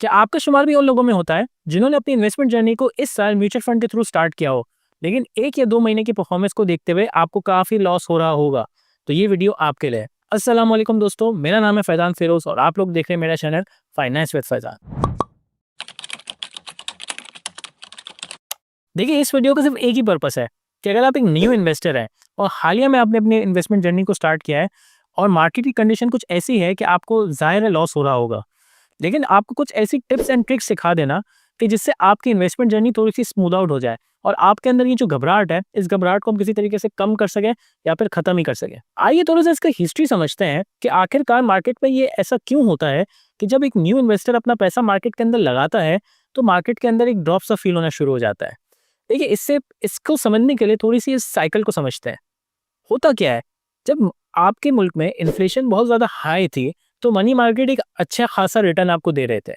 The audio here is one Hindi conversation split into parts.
क्या आपका शुमार भी उन लोगों में होता है जिन्होंने अपनी इन्वेस्टमेंट जर्नी को इस साल म्यूचुअल फंड के थ्रू स्टार्ट किया हो, लेकिन 1 या 2 महीने की परफॉर्मेंस को देखते हुए आपको काफ़ी लॉस हो रहा होगा? तो ये वीडियो आपके लिए है। अस्सलाम वालेकुम दोस्तों, मेरा नाम है फैज़ान फ़िरोज़ और आप लोग देख रहे हैं मेरा चैनल फाइनेंस विद फैज़ान। देखिए, इस वीडियो का सिर्फ एक ही पर्पस है कि अगर आप एक न्यू इन्वेस्टर हैं और हालिया में आपने अपनी इन्वेस्टमेंट जर्नी को स्टार्ट किया है और मार्केट की कंडीशन कुछ ऐसी है कि आपको ज़ाहिर है लॉस हो रहा होगा। लेकिन आपको कुछ ऐसी टिप्स एंड ट्रिक्स सिखा देना कि जिससे आपकी इन्वेस्टमेंट जर्नी थोड़ी-सी स्मूथ आउट हो जाए और आपके अंदर ये जो घबराहट है, इस घबराहट को हम किसी तरीके से कम कर सकें या फिर खत्म ही कर सकें। आइए थोड़ा-सा इसका हिस्ट्री समझते हैं कि आखिरकार मार्केट में ये ऐसा क्यों होता है कि जब एक न्यू इन्वेस्टर अपना पैसा मार्केट के अंदर लगाता है, तो मार्केट के अंदर एक ड्रॉप सा फील होना शुरू हो जाता है। देखिए, इससे इसको समझने के लिए थोड़ी-सी इस साइकिल को समझते हैं। होता क्या है, जब आपके मुल्क में इन्फ्लेशन बहुत ज़्यादा हाई थी, तो मनी मार्केट एक अच्छा खासा रिटर्न आपको दे रहे थे।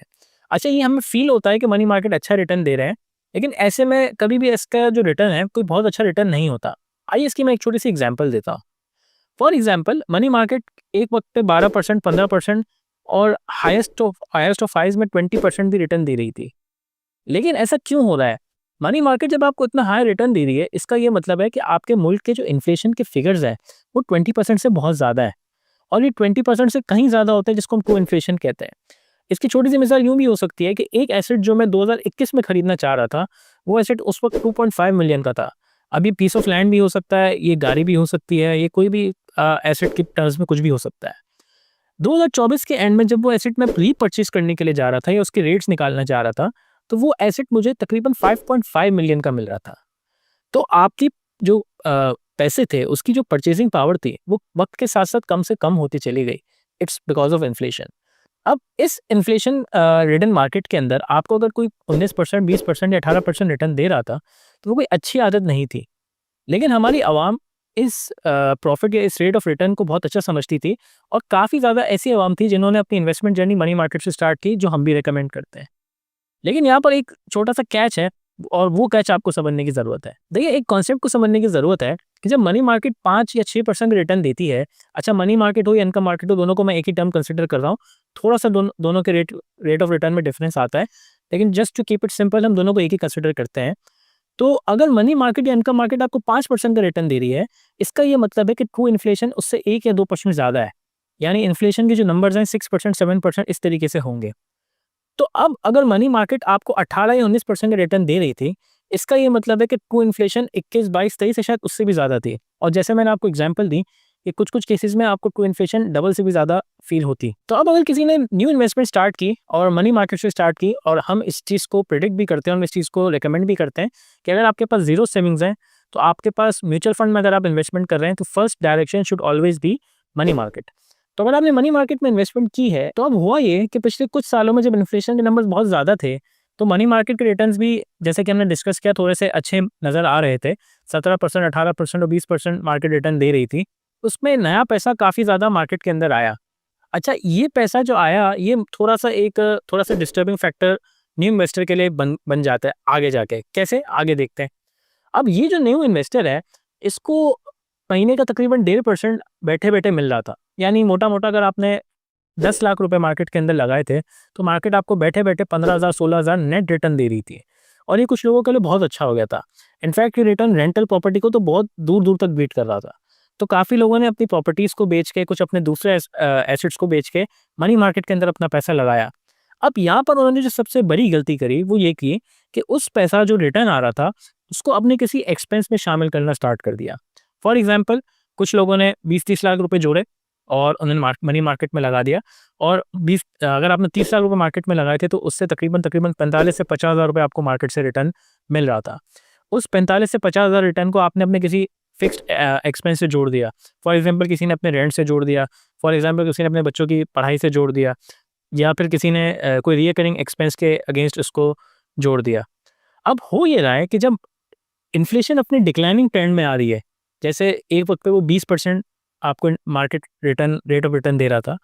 अच्छा, ये हमें फ़ील होता है कि मनी मार्केट अच्छा रिटर्न दे रहे हैं, लेकिन ऐसे में कभी भी इसका जो रिटर्न है, कोई बहुत अच्छा रिटर्न नहीं होता। आइए इसकी मैं एक छोटी-सी एग्ज़ाम्पल देता हूँ। फॉर एग्ज़ाम्पल, मनी मार्केट एक वक़्त पे 12%, 15% और हाईएस्ट ऑफ हाईज़ में 20% भी रिटर्न दे रही थी। लेकिन ऐसा क्यों हो रहा है? मनी मार्केट जब आपको इतना हाई रिटर्न दे रही है, इसका ये मतलब है कि आपके मुल्क के जो इन्फ्लेशन के फिगर्स हैं, वो 20% से बहुत ज़्यादा है और ये 20% से कहीं ज़्यादा होता है जिसको हम ट्रू इन्फ्लेशन कहते हैं। इसकी छोटी-सी मिसाल यूँ भी हो सकती है कि एक एसेट जो मैं 2021 में खरीदना चाह रहा था, वो एसेट उस वक़्त 2.5 मिलियन का था। अब ये पीस ऑफ लैंड भी हो सकता है, ये गाड़ी भी हो सकती है, ये कोई भी एसेट के टर्म्स में कुछ भी हो सकता है। 2024 के एंड में जब वो एसेट मैं री-परचेज़ करने के लिए जा रहा था या उसके रेट्स निकालना चाह रहा था, तो वो एसेट मुझे तकरीबन 5.5 मिलियन का मिल रहा था। तो आपकी जो पैसे थे, उसकी जो परचेज़िंग पावर थी, वो वक़्त के साथ-साथ कम से कम होती चली गई। It's because of inflation. अब इस इन्फ्लेशन रिडन मार्केट के अंदर आपको अगर कोई 19%, 20% या 18% रिटर्न दे रहा था, तो वो कोई अच्छी आदत नहीं थी। लेकिन हमारी अवाम इस प्रॉफ़िट या इस रेट ऑफ रिटर्न को बहुत अच्छा समझती थी और काफ़ी ज़्यादा ऐसी अवाम थी जिन्होंने अपनी इन्वेस्टमेंट जर्नी मनी मार्केट से स्टार्ट की, जो हम भी रिकमेंड करते हैं। लेकिन यहाँ पर एक छोटा-सा कैच है और वो कैच आपको समझने की ज़रूरत है। देखिए, एक कॉन्सेप्ट को समझने की ज़रूरत है कि जब मनी मार्केट 5 या 6% रिटर्न देती है, अच्छा मनी मार्केट हो या इनकम मार्केट हो, दोनों को मैं एक ही टर्म कंसीडर कर रहा हूँ। थोड़ा-सा दोनों के रेट ऑफ रिटर्न में डिफरेंस आता है, लेकिन just to keep it simple हम दोनों को एक ही कंसीडर करते हैं। तो अगर मनी मार्केट या इनकम मार्केट आपको 5% का रिटर्न दे रही है, इसका ये मतलब है कि ट्रू इन्फ्लेशन उससे 1 या 2% ज़्यादा है। यानी इन्फ्लेशन के जो नंबर्स हैं 6%, 7% इस तरीके से होंगे। तो अब अगर मनी मार्केट आपको 18 या 19% का रिटर्न दे रही थी, इसका ये मतलब है कि ट्रू इन्फ्लेशन 21, 22, 23 या शायद उससे भी ज़्यादा थी। और जैसे मैंने आपको एग्जांपल दी कि कुछ-कुछ केसेज़ में आपको ट्रू इन्फ्लेशन डबल से भी ज़्यादा फ़ील होती। तो अब अगर किसी ने न्यू इन्वेस्टमेंट स्टार्ट की और मनी मार्केट से स्टार्ट की और हम इस चीज़ को प्रेडिक्ट भी करते हैं, हम इस चीज़ को रिकमेंड भी करते हैं कि अगर आपके पास ज़ीरो सेविंग्स हैं, तो आपके पास म्यूचुअल फंड में अगर आप इन्वेस्टमेंट कर रहे हैं, तो first direction should always B money market. तो अगर आपने मनी मार्केट में इन्वेस्टमेंट की है, तो अब हुआ ये कि पिछले कुछ सालों में जब इन्फ्लेशन के नंबर्स बहुत ज़्यादा थे, तो मनी मार्केट के रिटर्न्स भी जैसे कि हमने डिस्कस किया थोड़े से अच्छे नज़र आ रहे थे। 17%, 18% और 20% मार्केट रिटर्न दे रही थी। उसमें नया पैसा काफ़ी ज़्यादा मार्केट के अंदर आया। अच्छा, ये पैसा जो आया, ये थोड़ा-सा डिस्टर्बिंग फैक्टर न्यू इन्वेस्टर के लिए बन बन जाता है आगे जाके। कैसे? आगे देखते हैं। अब ये जो न्यू इन्वेस्टर है, इसको महीने का तकरीबन 1.5% बैठे-बैठे मिल रहा था। यानी मोटा-मोटा अगर आपने 10 लाख रुपए मार्केट के अंदर लगाए थे, तो मार्केट आपको बैठे-बैठे 15,000 16,000 नेट रिटर्न दे रही थी और ये कुछ लोगों के लिए बहुत अच्छा हो गया था। इनफैक्ट ये रिटर्न रेंटल प्रॉपर्टी को तो बहुत दूर-दूर तक बीट कर रहा था। तो काफ़ी लोगों ने अपनी प्रॉपर्टीज़ को बेच के, कुछ अपने दूसरे एसेट्स को बेच के मनी मार्केट के अंदर अपना पैसा लगाया। अब यहाँ पर उन्होंने जो सबसे बड़ी गलती करी, वो ये की कि उस पैसा जो रिटर्न आ रहा था, उसको अपने किसी एक्सपेंस में शामिल करना स्टार्ट कर दिया। फॉर एग्ज़ाम्पल, कुछ लोगों ने 20-30 लाख रुपए जोड़े और उन्होंने मनी मार्केट में लगा दिया और अगर आपने 30 लाख रुपए मार्केट में लगाए थे, तो उससे तकरीबन 45 से 50,000 रुपए आपको मार्केट से रिटर्न मिल रहा था। उस 45 से 50,000 रिटर्न को आपने अपने किसी फिक्स्ड एक्सपेंस से जोड़ दिया। फॉर एग्ज़ाम्पल, किसी ने अपने रेंट से जोड़ दिया, फॉर एग्ज़ाम्पल किसी ने अपने बच्चों की पढ़ाई से जोड़ दिया या फिर किसी ने कोई रिकरिंग एक्सपेंस के अगेंस्ट उसको जोड़ दिया। अब हो ये रहा है कि जब इन्फ्लेशन अपने डिक्लाइनिंग ट्रेंड में आ रही है, जैसे एक वक़्त पे वो 20% आपको market return rate of return दे रहा था।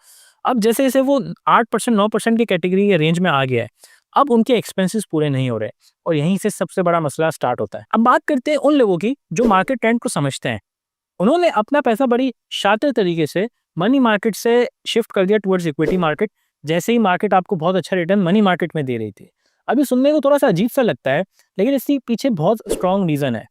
अब जैसे-जैसे वो 8%, 9% की कैटेगरी या रेंज में आ गया है, अब उनके एक्सपेंसेस पूरे नहीं हो रहे और यहीं से सबसे बड़ा मसला स्टार्ट होता है। अब बात करते हैं उन लोगों की जो मार्केट ट्रेंड को समझते हैं। उन्होंने अपना पैसा बड़ी शातिर तरीके से मनी मार्केट से शिफ्ट कर दिया टुवर्ड्स इक्विटी मार्केट, जैसे ही मार्केट आपको बहुत अच्छा रिटर्न मनी मार्केट में दे रही थी। अभी सुनने को थोड़ा-सा अजीब-सा लगता है, लेकिन इसके पीछे बहुत स्ट्रॉन्ग रीज़न है।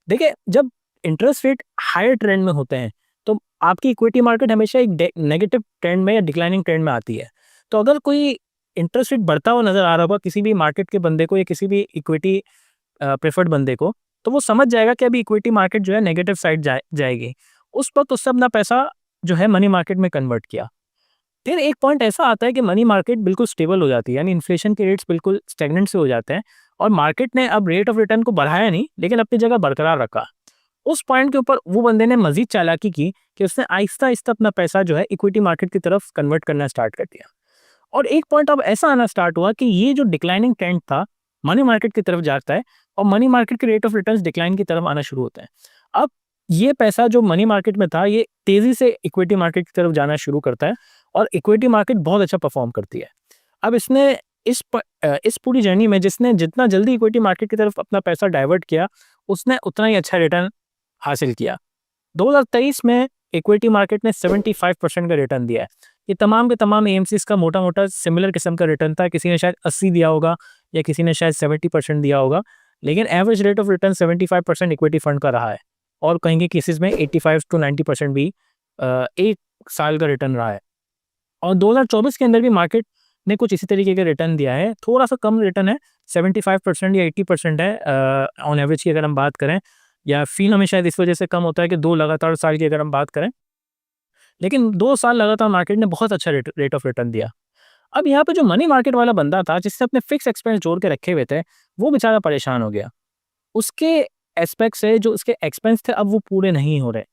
देखिए, जब इंटरेस्ट रेट हायर ट्रेंड में होते हैं, तो आपकी इक्विटी मार्केट हमेशा एक नेगेटिव ट्रेंड में या डिक्लाइनिंग ट्रेंड में आती है। तो अगर कोई इंटरेस्ट रेट बढ़ता हुआ नज़र आ रहा होगा किसी भी मार्केट के बंदे को या किसी भी इक्विटी प्रेफर्ड बंदे को, तो वो समझ जाएगा कि अभी इक्विटी मार्केट जो है नेगेटिव साइड जाएगी। उस वक़्त उससे अपना पैसा जो है मनी मार्केट में कन्वर्ट किया। फिर एक पॉइंट ऐसा आता है कि मनी मार्केट बिल्कुल स्टेबल हो जाती है, यानी इन्फ्लेशन के रेट्स बिल्कुल स्टैग्नेंट से हो जाते हैं और मार्केट ने अब रेट ऑफ रिटर्न को बढ़ाया नहीं, लेकिन अपनी जगह बरकरार रखा। उस पॉइंट के ऊपर वो बंदे ने मज़ीद चालाकी की कि उसने आहिस्ता-आहिस्ता अपना पैसा जो है इक्विटी मार्केट की तरफ कन्वर्ट करना स्टार्ट कर दिया। और एक पॉइंट अब ऐसा आना स्टार्ट हुआ कि ये जो डिक्लाइनिंग ट्रेंड था, मनी मार्केट की तरफ जाता है और मनी मार्केट के रेट ऑफ रिटर्न्स डिक्लाइन की तरफ आना शुरू होते हैं। अब ये पैसा जो मनी मार्केट में था, ये तेज़ी से इक्विटी मार्केट की तरफ जाना शुरू करता है और इक्विटी मार्केट बहुत अच्छा परफ़ॉर्म करती है। अब इसने इस पूरी जर्नी में जिसने जितना जल्दी इक्विटी मार्केट की तरफ अपना पैसा डाइवर्ट किया, उसने उतना ही अच्छा रिटर्न हासिल किया। 2023 में इक्विटी मार्केट ने 75% का रिटर्न दिया है। ये तमाम के तमाम एएमसीज़ का मोटा-मोटा सिमिलर किस्म का रिटर्न था। किसी ने शायद 80 दिया होगा या किसी ने शायद 70% दिया होगा, लेकिन average rate of return 75% equity fund का रहा है और कहीं के केसेस में 85 टू 90% भी 1 साल का रिटर्न रहा है। और 2024 के अंदर भी मार्केट ने कुछ इसी तरीके का रिटर्न दिया है। थोड़ा-सा कम रिटर्न है, 75% या 80% है ऑन एवरेज की अगर हम बात करें, या फ़ील में शायद इस वजह से कम होता है कि 2 लगातार साल की अगर हम बात करें। लेकिन 2 साल लगातार मार्केट ने बहुत अच्छा रेट ऑफ रिटर्न दिया। अब यहाँ पे जो मनी मार्केट वाला बंदा था जिसने अपने फिक्स एक्सपेंस जोड़ के रखे हुए थे, वो बेचारा परेशान हो गया। उसके एस्पेक्ट से जो उसके एक्सपेंस थे अब वो पूरे नहीं हो रहे।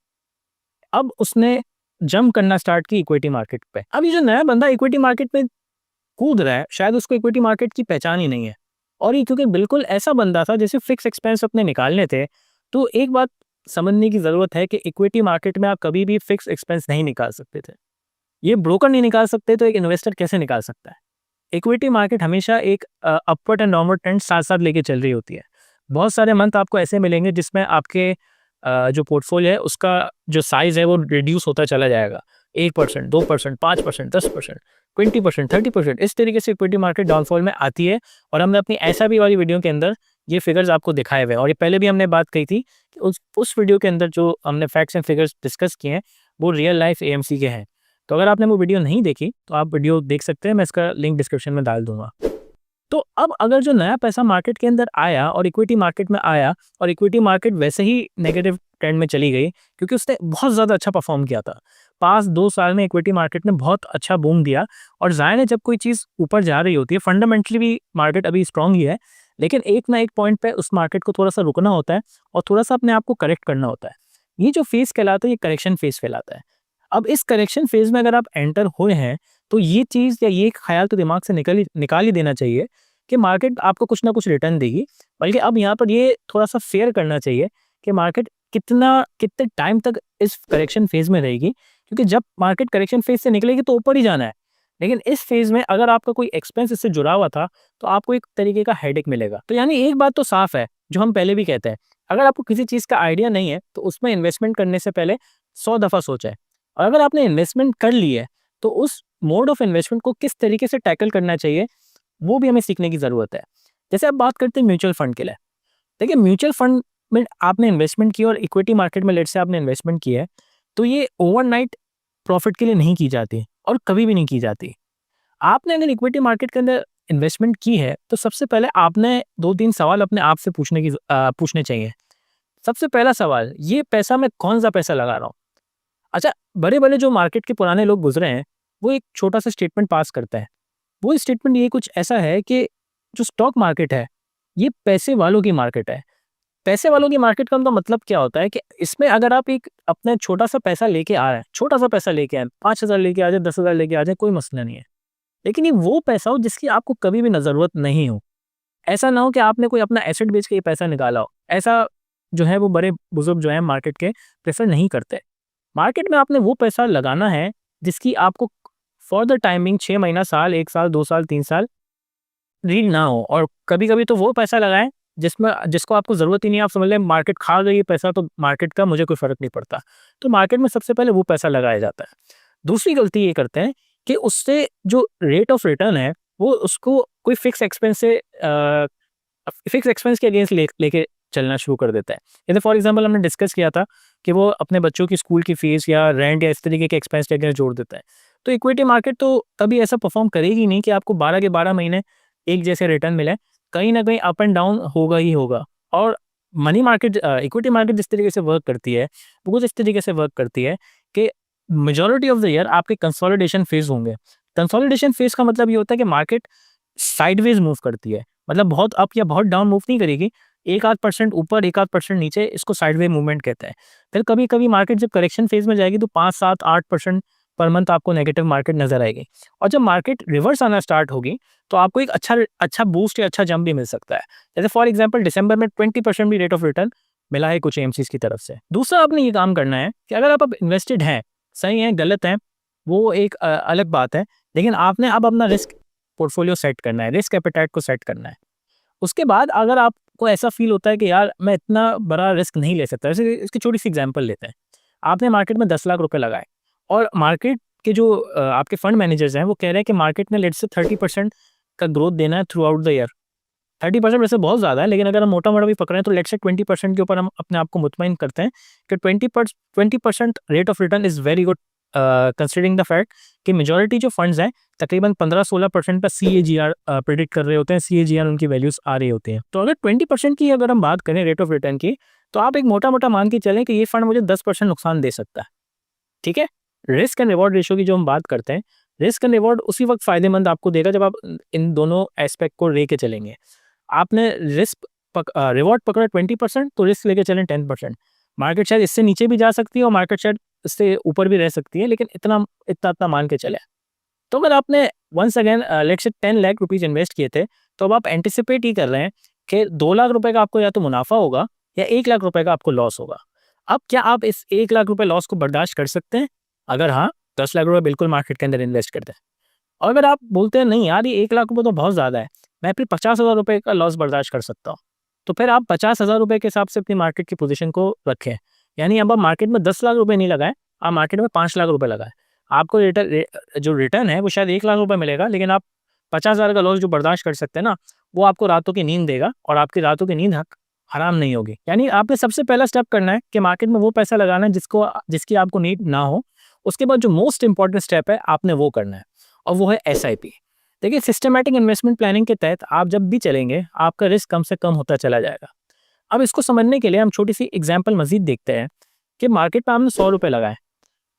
अब उसने जंप करना स्टार्ट की इक्विटी मार्केट पे। अब ये जो नया बंदा इक्विटी मार्केट में कूद रहा है, शायद उसको इक्विटी मार्केट की पहचान ही नहीं है। और ये क्योंकि बिल्कुल ऐसा बंदा था जिसे फिक्स एक्सपेंस अपने निकालने थे, तो एक बात समझने की ज़रूरत है कि इक्विटी मार्केट में आप कभी भी फिक्स एक्सपेंस नहीं निकाल सकते थे। ये ब्रोकर नहीं निकाल सकते तो एक इन्वेस्टर कैसे निकाल सकता है? इक्विटी मार्केट हमेशा एक अपवर्ड एंड डाउनवर्ड ट्रेंड साथ-साथ लेके चल रही होती है। बहुत सारे मंथ आपको ऐसे मिलेंगे जिसमें आपके जो पोर्टफोलियो है उसका जो साइज़ है वो रिड्यूस होता चला जाएगा। 1%, 2%, 5%, 10%, 20%, 30%, इस तरीके से इक्विटी मार्केट डाउनफॉल में आती है। और हमने अपनी एसआईपी वाली वीडियो के अंदर ये फिगर्स आपको दिखाए हुए हैं और ये पहले भी हमने बात कही थी कि उस वीडियो के अंदर जो हमने फैक्ट्स एंड फिगर्स डिस्कस किए हैं, वो रियल लाइफ एएमसी के हैं। तो अगर आपने वो वीडियो नहीं देखी, तो आप वीडियो देख सकते हैं, मैं इसका लिंक डिस्क्रिप्शन में डाल दूँगा। तो अब अगर जो नया पैसा मार्केट के अंदर आया और इक्विटी मार्केट में आया और इक्विटी मार्केट वैसे ही नेगेटिव ट्रेंड में चली गई क्योंकि उसने बहुत ज़्यादा अच्छा परफॉर्म किया था। पास 2 साल में इक्विटी मार्केट ने बहुत अच्छा बूम दिया और ज़ाहिर है जब कोई चीज़ ऊपर जा रही होती है, फंडामेंटली भी मार्केट अभी स्ट्रॉन्ग ही है, लेकिन एक ना एक पॉइंट पे उस मार्केट को थोड़ा-सा रुकना होता है और थोड़ा-सा अपने आप को करेक्ट करना होता है। ये जो फेज़ कहलाता है, ये करेक्शन फेज़ कहलाता है। अब इस करेक्शन फेज़ में अगर आप एंटर हुए हैं, तो ये चीज़ या ये ख़्याल तो दिमाग से निकाल ही देना चाहिए कि मार्केट आपको कुछ ना कुछ रिटर्न देगी। बल्कि अब यहाँ पर ये थोड़ा-सा फेयर करना चाहिए कि मार्केट कितने टाइम तक इस करेक्शन फेज़ में रहेगी, क्योंकि जब मार्केट करेक्शन फेज़ से निकलेगी तो ऊपर ही जाना है। लेकिन इस फेज़ में अगर आपका कोई एक्सपेंस इससे जुड़ा हुआ था, तो आपको एक तरीके का हेडेक मिलेगा। तो यानी एक बात तो साफ़ है, जो हम पहले भी कहते हैं, अगर आपको किसी चीज़ का आइडिया नहीं है, तो उसमें इन्वेस्टमेंट करने से पहले 100 दफ़ा सोचें। और अगर आपने इन्वेस्टमेंट कर ली है, तो उस मोड ऑफ इन्वेस्टमेंट को किस तरीके से टैकल करना चाहिए, वो भी हमें सीखने की ज़रूरत है। जैसे अब बात करते हैं म्यूचुअल फंड के लिए। देखिए, म्यूचुअल फंड में आपने इन्वेस्टमेंट की और इक्विटी मार्केट में लेट्स से आपने इन्वेस्टमेंट की है, तो ये ओवरनाइट प्रॉफिट के लिए नहीं की जाती और कभी भी नहीं की जाती। आपने अगर इक्विटी मार्केट के अंदर इन्वेस्टमेंट की है, तो सबसे पहले आपने 2-3 सवाल अपने आप से पूछने चाहिए। सबसे पहला सवाल, ये पैसा मैं कौन-सा पैसा लगा रहा हूँ? अच्छा, बड़े-बड़े जो मार्केट के पुराने लोग गुज़रे हैं, वो एक छोटा-सा स्टेटमेंट पास करते हैं। वो स्टेटमेंट ये कुछ ऐसा है कि जो स्टॉक मार्केट है, ये पैसे वालों की मार्केट है। पैसे वालों की मार्केट का मतलब क्या होता है कि इसमें अगर आप एक अपना छोटा-सा पैसा लेके आ रहे हैं, छोटा-सा पैसा लेके आए, 5,000 लेके आ जाए, 10,000 लेके आ जाए, कोई मसला नहीं है। लेकिन ये वो पैसा हो जिसकी आपको कभी भी ज़रूरत नहीं हो। ऐसा ना हो कि आपने कोई अपना एसेट बेच के ये पैसा निकाला हो। ऐसा जो है वो बड़े-बुज़ुर्ग जो हैं मार्केट के प्रेफ़र नहीं करते। मार्केट में आपने वो पैसा लगाना है जिसकी आपको फॉर द टाइमिंग 6 महीना, साल, 1 साल, 2 साल, 3 साल नीड ना हो। और कभी-कभी तो वो पैसा लगाएँ जिसको आपको ज़रूरत ही नहीं है। आप समझ लें मार्केट खा गई है पैसा, तो मार्केट का मुझे कोई फ़र्क नहीं पड़ता। तो मार्केट में सबसे पहले वो पैसा लगाया जाता है। दूसरी गलती ये करते हैं कि उससे जो रेट ऑफ रिटर्न है वो उसको कोई फिक्स एक्सपेंस के अगेंस्ट लेके चलना शुरू कर देता है। जैसे फॉर एग्जांपल हमने डिस्कस किया था कि वो अपने बच्चों की स्कूल की फीस या रेंट या इस तरीके के एक्सपेंस के अगेंस्ट जोड़ देता है। तो इक्विटी मार्केट तो कभी ऐसा परफॉर्म करेगी नहीं कि आपको 12 के 12 महीने एक जैसे रिटर्न मिले। कहीं ना कहीं अप एंड डाउन होगा ही होगा। और मनी मार्केट इक्विटी मार्केट जिस तरीके से वर्क करती है वो कुछ इस तरीके से वर्क करती है कि मेजोरिटी ऑफ द ईयर आपके कंसोलिडेशन फेज होंगे। कंसोलिडेशन फेज का मतलब ये होता है कि मार्केट साइडवेज मूव करती है, मतलब बहुत अप या बहुत डाउन मूव नहीं करेगी। एक आध परसेंट ऊपर एक आध परसेंट नीचे, इसको साइडवे मूवमेंट कहते हैं। फिर कभी कभी मार्केट जब करेक्शन फेज में जाएगी तो 5 7 8% पर मंथ आपको नेगेटिव मार्केट नजर आएगी। और जब मार्केट रिवर्स आना स्टार्ट होगी तो आपको एक अच्छा अच्छा बूस्ट या अच्छा जंप भी मिल सकता है। जैसे फॉर एग्जाम्पल दिसंबर में 20% भी रेट ऑफ रिटर्न मिला है कुछ एमसीज की तरफ से। दूसरा आपने ये काम करना है कि अगर आप इन्वेस्टेड हैं, सही है गलत है वो एक अलग बात है, लेकिन आपने अब अपना रिस्क पोर्टफोलियो सेट करना है, रिस्क एपेटाइट को सेट करना है। उसके बाद अगर आपको ऐसा फील होता है कि यार मैं इतना बड़ा रिस्क नहीं ले सकता, जैसे इसकी छोटी सी एग्जांपल लेते हैं। आपने मार्केट में 10 लाख रुपए लगाए और मार्केट के जो आपके फंड मैनेजर्स हैं वो कह रहे हैं कि मार्केट ने लेट्स से 30% का ग्रोथ देना है थ्रू आउट द ईयर। 30% वैसे बहुत ज़्यादा है, लेकिन अगर हम मोटा मोटा भी पकड़े तो लेट्स से 20% के ऊपर हम अपने आप को मुतमईन करते हैं कि 20% rate of return is very good, considering the fact कि मेजॉरिटी जो फंड्स हैं तकरीबन 15-16% पर CAGR प्रिडिक्ट कर रहे होते हैं, CAGR उनकी वैल्यूज आ रही होती हैं। तो अगर 20% की अगर हम बात करें रेट ऑफ रिटर्न की, तो आप एक मोटा मोटा मान के चलें कि ये फंड मुझे 10% नुकसान दे सकता है। ठीक है, रिस्क एंड रिवॉर्ड रेशियो की जो हम बात करते हैं, रिस्क एंड रिवॉर्ड उसी वक्त फायदेमंद आपको देगा जब आप इन दोनों एस्पेक्ट को लेके चलेंगे। आपने रिवॉर्ड पकड़ा 20%, तो रिस्क लेके चलें 10%। मार्केट शायद इससे नीचे भी जा सकती है और मार्केट शायद इससे ऊपर भी रह सकती है, लेकिन इतना इतना इतना मान के चले। तो अगर आपने once again let's say 10 lakh rupees invest किए थे, तो अब आप एंटिसिपेट ही कर रहे हैं कि 2 लाख रुपए का आपको या तो मुनाफा होगा या 1 लाख रुपए का आपको लॉस होगा। अब क्या आप इस 1 लाख रुपए लॉस को बर्दाश्त कर सकते हैं? अगर हाँ, 10 लाख रुपए बिल्कुल मार्केट के अंदर इन्वेस्ट कर दें। और अगर आप बोलते हैं नहीं यार ये 1 लाख रुपए तो बहुत ज़्यादा है, मैं फिर 50,000 रुपए का लॉस बर्दाश्त कर सकता हूँ। तो फिर आप 50,000 रुपए के हिसाब से अपनी मार्केट की पोजीशन को रखें। यानी अब आप मार्केट में 10 लाख रुपए नहीं लगाएं, आप मार्केट में 5 लाख रुपए लगाएं। आपको जो रिटर्न है वो शायद 1 लाख रुपए मिलेगा, लेकिन आप 50,000 का लॉस जो बर्दाश्त कर सकते हैं ना, वो आपको रातों की नींद देगा और आपकी रातों की नींद हराम नहीं होगी। यानी आपने सबसे पहला स्टेप करना है कि मार्केट में वो पैसा लगाना है जिसकी आपको नीड ना हो। उसके बाद जो मोस्ट इंपॉर्टेंट स्टेप है आपने वो करना है, और वो है SIP। देखिए, सिस्टमैटिक इन्वेस्टमेंट प्लानिंग के तहत आप जब भी चलेंगे आपका रिस्क कम से कम होता चला जाएगा। अब इसको समझने के लिए हम छोटी सी एग्जांपल मजीद देखते हैं कि मार्केट में आपने 100 रुपए लगाए।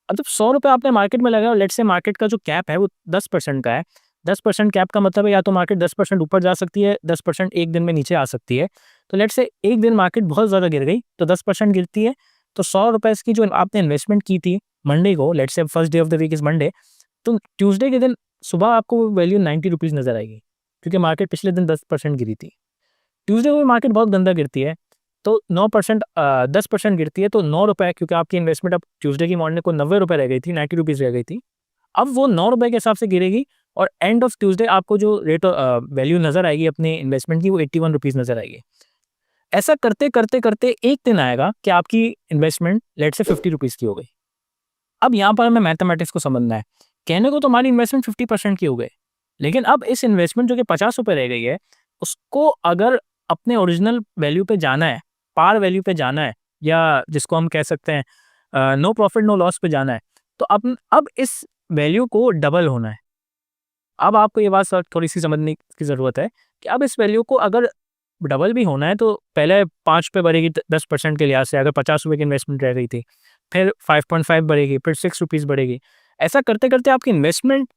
अब जब 100 रुपए आपने मार्केट में लगाया और लेट्स से मार्केट का जो कैप है वो 10% का है। 10% कैप का मतलब है या तो मार्केट 10% ऊपर जा सकती है, 10% एक दिन में नीचे आ सकती है। तो लेट्स से एक दिन मार्केट बहुत ज़्यादा गिर गई तो 10% गिरती है। तो 100 रुपए की जो आपने इन्वेस्टमेंट की थी मंडे को, let's say first day of the week is Monday, तो ट्यूसडे के दिन सुबह आपको वैल्यू 90 रुपीज़ नजर आएगी, क्योंकि मार्केट पिछले दिन 10% गिरी थी। ट्यूसडे को भी मार्केट बहुत गंदा गिरती है तो 9% 10% गिरती है तो 9 रुपए, क्योंकि आपकी इन्वेस्टमेंट अब ट्यूसडे की मॉर्निंग को 90 रुपए रह गई थी, 90 रुपीज़ रह गई थी। अब वो 9 रुपए के हिसाब से गिरेगी और एंड ऑफ ट्यूसडे आपको जो रेट वैल्यू नजर आएगी अपने इन्वेस्टमेंट की वो 81 रुपीज़ नजर आएगी। ऐसा करते करते करते एक दिन आएगा कि आपकी इन्वेस्टमेंट लेट से 50 रुपीज़ की हो गई। अब यहाँ पर हमें मैथमेटिक्स को समझना है। कहने को तो हमारी इन्वेस्टमेंट 50% की हो गई, लेकिन अब इस इन्वेस्टमेंट जो कि 50 रुपए रह गई है, उसको अगर अपने ओरिजिनल वैल्यू पे जाना है, पार वैल्यू पे जाना है, या जिसको हम कह सकते हैं नो प्रॉफिट नो लॉस पे जाना है, तो अब इस वैल्यू को डबल होना है। अब आपको ये बात थोड़ी सी समझने की ज़रूरत है कि अब इस वैल्यू को अगर डबल भी होना है तो पहले 5 पे बढ़ेगी 10% के लिहाज से, अगर 50 रुपए की इन्वेस्टमेंट रह गई थी, फिर 5.5 बढ़ेगी, फिर 6 रुपीज़ बढ़ेगी। ऐसा करते करते आपकी इन्वेस्टमेंट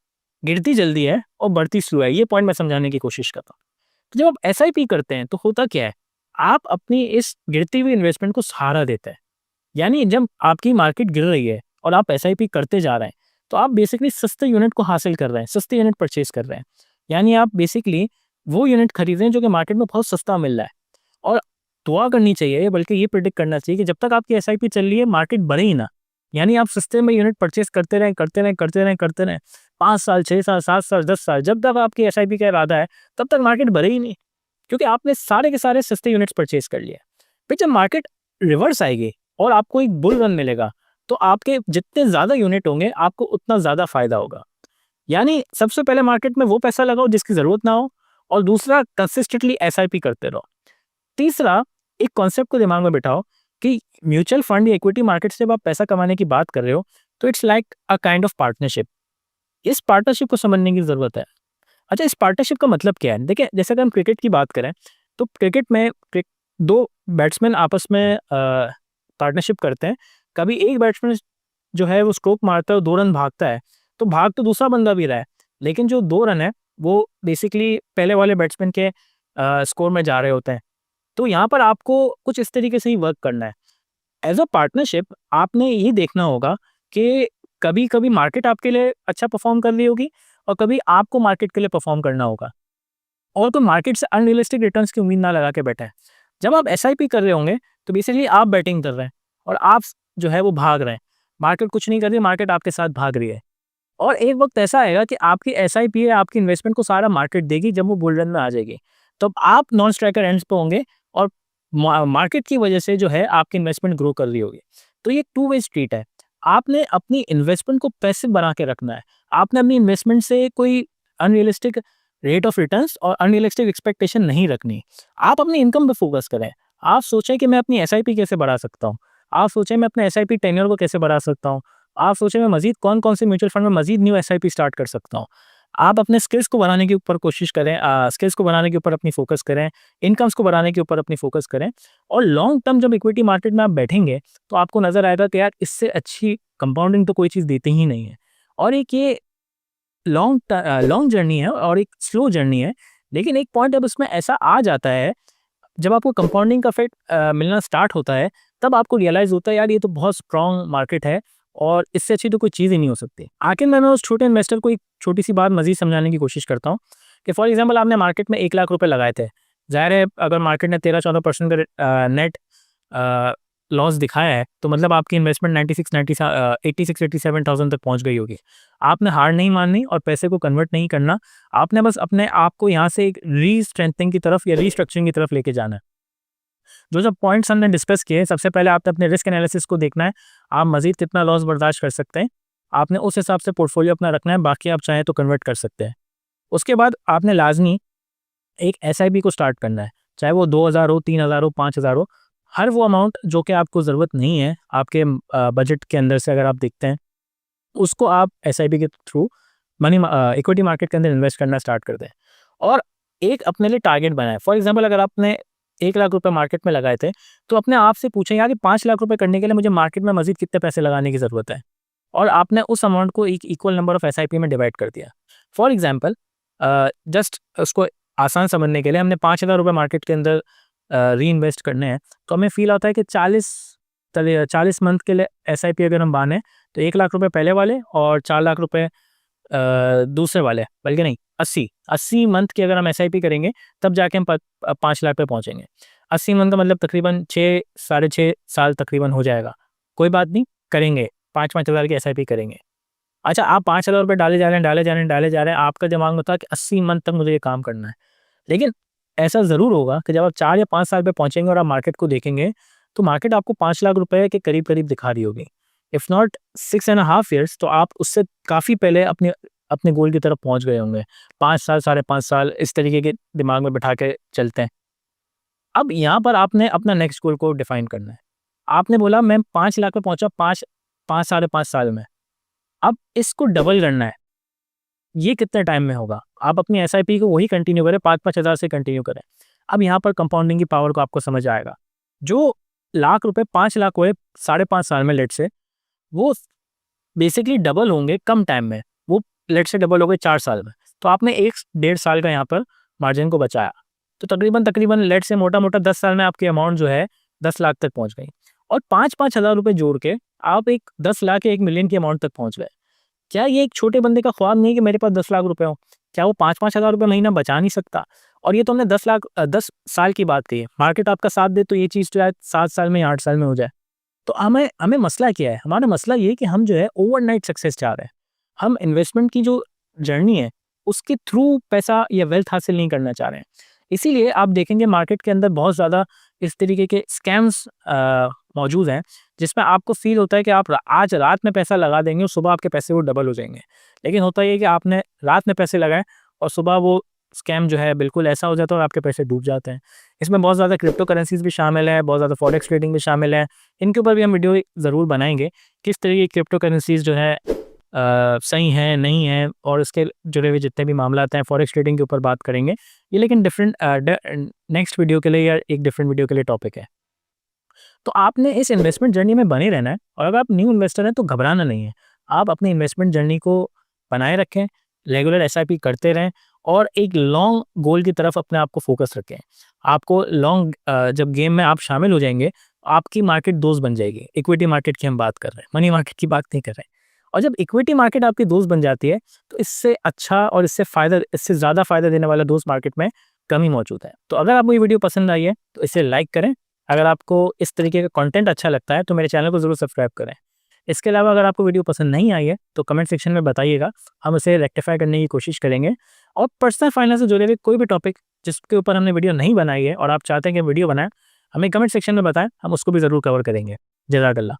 गिरती जल्दी है और बढ़ती स्लो है। ये पॉइंट मैं समझाने की कोशिश करता हूँ। तो जब आप SIP करते हैं तो होता क्या है, आप अपनी इस गिरती हुई इन्वेस्टमेंट को सहारा देते हैं। यानी जब आपकी मार्केट गिर रही है और आप SIP करते जा रहे हैं, तो आप बेसिकली सस्ते यूनिट को हासिल कर रहे हैं, सस्ते यूनिट परचेज कर रहे हैं। यानी आप बेसिकली वो यूनिट खरीद रहे हैं जो कि मार्केट में बहुत सस्ता मिल रहा है। और दुआ करनी चाहिए, बल्कि ये प्रिडिक्ट करना चाहिए कि जब तक आपकी SIP चल रही है मार्केट बढ़े ही ना। यानी आप सस्ते में यूनिट परचेज करते रहें करते रहें करते रहें करते रहें, 5 साल 6 साल 7 साल 10 साल, जब तक आपकी SIP का इरादा है तब तक मार्केट बढ़े ही नहीं, क्योंकि आपने सारे के सारे सस्ते यूनिट्स परचेज कर लिए। फिर जब मार्केट रिवर्स आएगी और आपको एक बुल रन मिलेगा, तो आपके जितने ज़्यादा यूनिट होंगे आपको उतना ज़्यादा फायदा होगा। यानी सबसे पहले मार्केट में वो पैसा लगाओ जिसकी ज़रूरत ना हो, और दूसरा कंसिस्टेंटली एसआईपी करते रहो। तीसरा, एक कॉन्सेप्ट को दिमाग में बिठाओ कि म्यूचुअल फंड या इक्विटी मार्केट से जब आप पैसा कमाने की बात कर रहे हो, तो it's like a kind of partnership. इस पार्टनरशिप को समझने की ज़रूरत है। अच्छा, इस पार्टनरशिप का मतलब क्या है? देखिए, जैसे अगर हम क्रिकेट की बात करें, तो क्रिकेट में 2 बैट्समैन आपस में पार्टनरशिप करते हैं। कभी एक बैट्समैन जो है वो स्ट्रोक मारता है और 2 रन भागता है, तो भाग तो दूसरा बंदा भी रहा है, लेकिन जो 2 रन है, वो बेसिकली पहले वाले बैट्समैन के स्कोर में जा रहे होते हैं। तो यहाँ पर आपको कुछ इस तरीके से ही वर्क करना है। एज़ अ पार्टनरशिप आपने ये देखना होगा कि कभी-कभी मार्केट आपके लिए अच्छा परफ़ॉर्म कर रही होगी और कभी आपको मार्केट के लिए परफ़ॉर्म करना होगा। और तो मार्केट से अनरियलिस्टिक रिटर्न्स की उम्मीद ना लगा के बैठें। जब आप एसआईपी कर रहे होंगे, तो बेसिकली आप बैटिंग कर रहे हैं और आप जो है वो भाग रहे हैं। मार्केट कुछ नहीं कर रही, मार्केट आपके साथ भाग रही है। और एक वक़्त ऐसा आएगा कि आपकी एसआईपी है, आपकी इन्वेस्टमेंट को सारा मार्केट देगी जब वो बुल रन में आ जाएगी। तब आप नॉन स्ट्राइकर एंड्स पे होंगे और मार्केट की वजह से जो है आपकी इन्वेस्टमेंट ग्रो कर रही होगी। तो ये टू वे स्ट्रीट है। आपने अपनी इन्वेस्टमेंट को पैसिव बना के रखना है। आपने अपनी इन्वेस्टमेंट से कोई अनरियलिस्टिक रेट ऑफ रिटर्न्स और अनरियलिस्टिक एक्सपेक्टेशन नहीं रखनी। आप अपनी इनकम पे फोकस करें। आप सोचें कि मैं अपनी एसआईपी कैसे बढ़ा सकता हूँ। आप सोचें मैं अपने एसआईपी टेन्योर को कैसे बढ़ा सकता हूँ। आप सोचें मैं मज़ीद कौन-कौन से म्यूचुअल फंड में मज़ीद न्यू एसआईपी स्टार्ट कर सकता हूँ। आप अपने स्किल्स को बढ़ाने के ऊपर कोशिश करें, स्किल्स को बढ़ाने के ऊपर अपनी फ़ोकस करें, इनकम्स को बढ़ाने के ऊपर अपनी फ़ोकस करें, और लॉन्ग टर्म जब इक्विटी मार्केट में आप बैठेंगे, तो आपको नज़र आएगा कि यार इससे अच्छी कंपाउंडिंग तो कोई चीज़ देती ही नहीं है। और एक ये लॉन्ग जर्नी है और एक स्लो जर्नी है, लेकिन एक पॉइंट अब उसमें ऐसा आ जाता है, जब आपको कंपाउंडिंग का इफ़ेक्ट मिलना स्टार्ट होता है, तब आपको रियलाइज़ होता है यार ये तो बहुत स्ट्रॉन्ग मार्केट है और इससे अच्छी तो कोई चीज़ ही नहीं हो सकती। आखिर में मैं उस छोटे इन्वेस्टर को एक छोटी-सी बात मज़ीद समझाने की कोशिश करता हूँ कि फॉर एग्ज़ाम्पल आपने मार्केट में 1 लाख रुपए लगाए थे। ज़ाहिर है अगर मार्केट ने 13-14% का नेट लॉस दिखाया है, तो मतलब आपकी इन्वेस्टमेंट 86-87,000 तक पहुँच गई होगी। आपने हार नहीं माननी और पैसे को कन्वर्ट नहीं करना। आपने बस अपने आप को यहाँ से एक री-स्ट्रेंथनिंग की तरफ या रीस्ट्रक्चरिंग की तरफ लेके जाना है। जो पॉइंट्स हमने डिस्कस किए, सबसे पहले आपने अपने रिस्क एनालिसिस को देखना है। आप मज़ीद कितना लॉस बर्दाश्त कर सकते हैं। आपने उस हिसाब से पोर्टफोलियो अपना रखना है, बाकी आप चाहें तो कन्वर्ट कर सकते हैं। उसके बाद आपने लाज़मी एक एसआईपी को स्टार्ट करना है, चाहे वो 2000 हो, 3000 हो, 5000 हो। हर वो अमाउंट जो कि आपको ज़रूरत नहीं है, आपके बजट के अंदर से अगर आप देखते हैं, उसको आप एसआईपी के थ्रू इक्विटी मार्केट के अंदर इन्वेस्ट करना स्टार्ट कर दें। और एक अपने लिए टारगेट बनाएँ। फॉर एग्ज़ाम्पल अगर आपने 1 लाख रुपए मार्केट में लगाए थे, तो अपने आप से पूछें यार ये 5 लाख रुपए करने के लिए मुझे मार्केट में मज़ीद कितने पैसे लगाने की ज़रूरत है? और आपने उस अमाउंट को एक इक्वल नंबर ऑफ एसआईपी में डिवाइड कर दिया। फॉर एग्ज़ाम्पल जस्ट उसको आसान समझने के लिए हमने 5000 रुपए मार्केट के अंदर री-इन्वेस्ट करने हैं, तो हमें फ़ील आता है कि 40 मंथ के लिए एसआईपी अगर हम बाँधें, तो 1 लाख रुपए पहले वाले और 4 लाख रुपए दूसरे वाले, बल्कि नहीं 80 मंथ की अगर हम एसआईपी करेंगे, तब जाके हम 5 लाख पे पहुँचेंगे। 80 मंथ का मतलब तकरीबन 6 साढ़े 6 साल तकरीबन हो जाएगा। कोई बात नहीं, करेंगे, 5-5 हज़ार की एसआईपी करेंगे। अच्छा, आप 5,000 रुपए डाले जा रहे हैं, डाले जा रहे हैं, डाले जा रहे हैं, आपका दिमाग में होता है कि 80 मंथ तक मुझे ये काम करना है। लेकिन ऐसा ज़रूर होगा कि जब आप 4 या 5 साल पे पहुँचेंगे और आप मार्केट को देखेंगे, तो मार्केट आपको 5 लाख रुपए के करीब-करीब दिखा रही होगी। If not 6 and a half years, तो आप उससे काफ़ी पहले अपने अपने गोल की तरफ पहुँच गए होंगे। 5 साल, साढ़े 5 साल इस तरीके के दिमाग में बिठा के चलते हैं। अब यहाँ पर आपने अपना नेक्स्ट गोल को डिफाइन करना है। आपने बोला मैं 5 लाख पे पहुँचा 5 साढ़े 5 साल में। अब इसको डबल करना है। ये कितने टाइम में होगा? आप अपनी एसआईपी को वही कंटिन्यू करें, 5-5 हज़ार से कंटिन्यू करें। अब यहाँ पर कंपाउंडिंग की पावर को आपको समझ आएगा। जो लाख रुपए 5 लाख हुए साढ़े 5 साल में लेट्स से, वो बेसिकली डबल होंगे कम टाइम में। वो लेट्स से डबल हो गए 4 साल में। तो आपने 1 डेढ़ साल का यहाँ पर मार्जिन को बचाया। तो तकरीबन लेट्स से मोटा-मोटा 10 साल में आपकी अमाउंट जो है 10 लाख तक पहुँच गई। और 5-5 हज़ार रुपए जोड़ के आप एक 10 लाख या 1 मिलियन की अमाउंट तक पहुँच गए। क्या ये एक छोटे बंदे का ख्वाब नहीं है कि मेरे पास 10 लाख रुपए हो? क्या वो 5-5 हज़ार रुपए महीना बचा नहीं सकता? और ये तो हमने 10 साल की बात कही है। मार्केट आपका साथ दे तो ये चीज़ जो है 7 साल में या 8 साल में हो जाए। तो हमें हमें मसला क्या है? हमारा मसला ये है कि हम जो है ओवरनाइट सक्सेस चाह रहे हैं। हम इन्वेस्टमेंट की जो जर्नी है, उसके थ्रू पैसा या वेल्थ हासिल नहीं करना चाह रहे हैं। इसीलिए आप देखेंगे मार्केट के अंदर बहुत ज़्यादा इस तरीके के स्कैम्स मौजूद हैं, जिसमें आपको फ़ील होता है कि आप आज रात में पैसा लगा देंगे और सुबह आपके पैसे वो डबल हो जाएँगे। लेकिन होता ये है कि आपने रात में पैसे लगाए और सुबह वो स्कैम जो है बिल्कुल ऐसा हो जाता है और आपके पैसे डूब जाते हैं। इसमें बहुत ज़्यादा क्रिप्टो करेंसीज़ भी शामिल है, बहुत ज़्यादा फॉरेक्स ट्रेडिंग भी शामिल है। इनके ऊपर भी हम वीडियो ज़रूर बनाएँगे, किस तरीके की क्रिप्टो करेंसीज़ जो है सही हैं, नहीं हैं और इसके जुड़े हुए जितने भी मामलात हैं, फॉरेक्स ट्रेडिंग के ऊपर बात करेंगे। ये लेकिन डिफरेंट नेक्स्ट वीडियो के लिए या एक डिफरेंट वीडियो के लिए टॉपिक है। तो आपने इस इन्वेस्टमेंट जर्नी में बने रहना है और अगर आप न्यू इन्वेस्टर हैं तो घबराना नहीं है। आप अपनी इन्वेस्टमेंट जर्नी को बनाए रखें, रेगुलर एसआईपी करते रहें और एक लॉन्ग गोल की तरफ अपने आप को फोकस रखें। आपको जब गेम में आप शामिल हो जाएँगे, आपकी मार्केट दोस्त बन जाएगी। इक्विटी मार्केट की हम बात कर रहे हैं, मनी मार्केट की बात नहीं कर रहे हैं। और जब इक्विटी मार्केट आपकी दोस्त बन जाती है, तो इससे अच्छा और इससे ज़्यादा फ़ायदा देने वाला दोस्त मार्केट में कम ही मौजूद है। तो अगर आपको ये वीडियो पसंद आई है, तो इसे लाइक करें। अगर आपको इस तरीके का कंटेंट अच्छा लगता है, तो मेरे चैनल को ज़रूर सब्सक्राइब करें। इसके अलावा अगर आपको वीडियो पसंद नहीं आई है, तो कमेंट सेक्शन में बताइएगा, हम उसे रेक्टिफ़ाई करने की कोशिश करेंगे। और पर्सनल फाइनेंस से जुड़े हुए कोई भी टॉपिक जिसके ऊपर हमने वीडियो नहीं बनाई है और आप चाहते हैं कि वीडियो बनाएँ, हमें कमेंट सेक्शन में बताएँ, हम उसको भी ज़रूर कवर करेंगे। जज़ाकल्लाह।